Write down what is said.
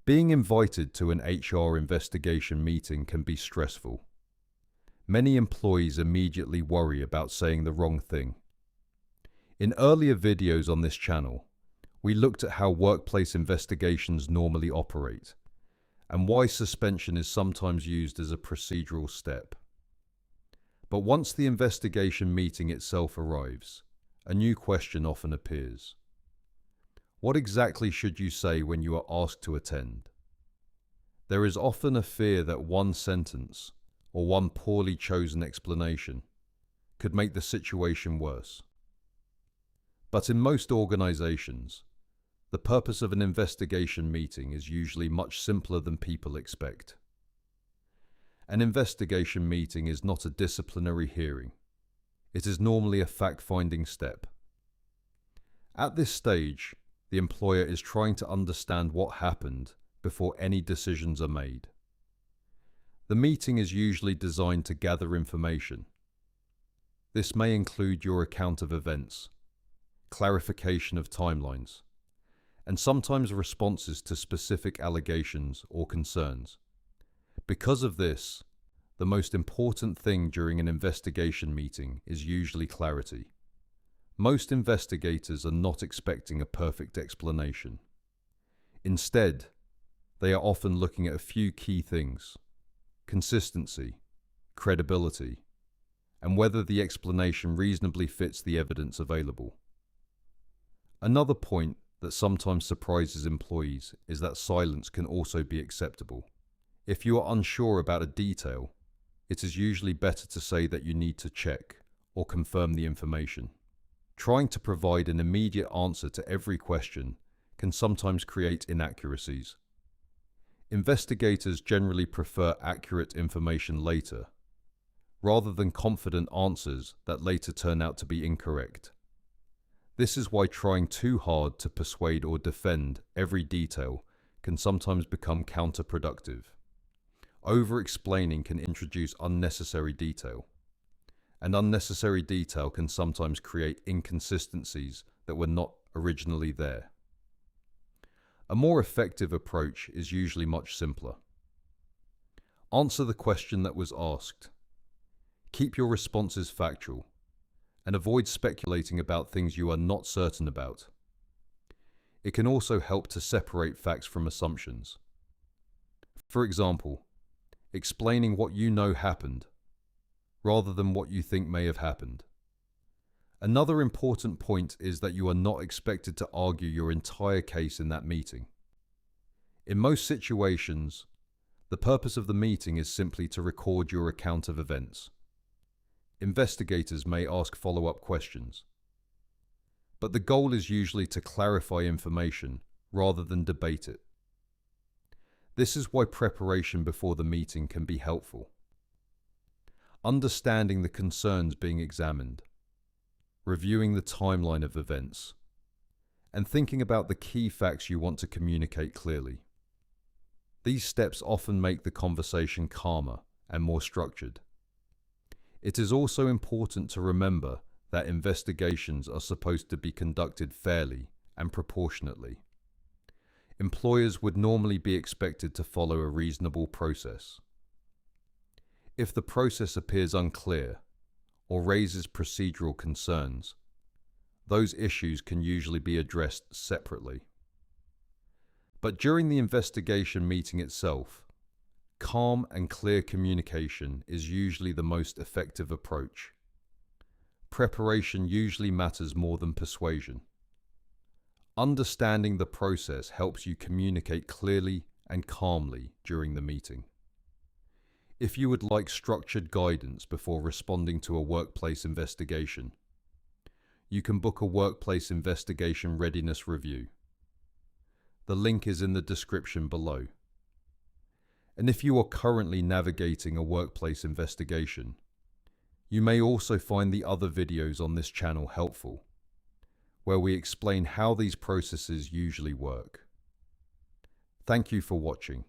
Being invited to an HR investigation meeting can be stressful. Many employees immediately worry about saying the wrong thing. In earlier videos on this channel, we looked at how workplace investigations normally operate and why suspension is sometimes used as a procedural step. But once the investigation meeting itself arrives, a new question often appears. What exactly should you say when you are asked to attend? There is often a fear that one sentence or one poorly chosen explanation could make the situation worse. But in most organizations, the purpose of an investigation meeting is usually much simpler than people expect. An investigation meeting is not a disciplinary hearing. It is normally a fact-finding step. At this stage, the employer is trying to understand what happened before any decisions are made. The meeting is usually designed to gather information. This may include your account of events, clarification of timelines, and sometimes responses to specific allegations or concerns. Because of this, the most important thing during an investigation meeting is usually clarity. Most investigators are not expecting a perfect explanation. Instead, they are often looking at a few key things: consistency, credibility, and whether the explanation reasonably fits the evidence available. Another point that sometimes surprises employees is that silence can also be acceptable. If you are unsure about a detail, it is usually better to say that you need to check or confirm the information. Trying to provide an immediate answer to every question can sometimes create inaccuracies. Investigators generally prefer accurate information later, rather than confident answers that later turn out to be incorrect. This is why trying too hard to persuade or defend every detail can sometimes become counterproductive. Over-explaining can introduce unnecessary detail, and unnecessary detail can sometimes create inconsistencies that were not originally there. A more effective approach is usually much simpler. Answer the question that was asked. Keep your responses factual, and avoid speculating about things you are not certain about. It can also help to separate facts from assumptions. For example, explaining what you know happened, rather than what you think may have happened. Another important point is that you are not expected to argue your entire case in that meeting. In most situations, the purpose of the meeting is simply to record your account of events. Investigators may ask follow-up questions, but the goal is usually to clarify information rather than debate it. This is why preparation before the meeting can be helpful. Understanding the concerns being examined, reviewing the timeline of events, and thinking about the key facts you want to communicate clearly. These steps often make the conversation calmer and more structured. It is also important to remember that investigations are supposed to be conducted fairly and proportionately. Employers would normally be expected to follow a reasonable process. If the process appears unclear or raises procedural concerns, those issues can usually be addressed separately. But during the investigation meeting itself, calm and clear communication is usually the most effective approach. Preparation usually matters more than persuasion. Understanding the process helps you communicate clearly and calmly during the meeting. If you would like structured guidance before responding to a workplace investigation, you can book a workplace investigation readiness review. The link is in the description below. And if you are currently navigating a workplace investigation, you may also find the other videos on this channel helpful, where we explain how these processes usually work. Thank you for watching.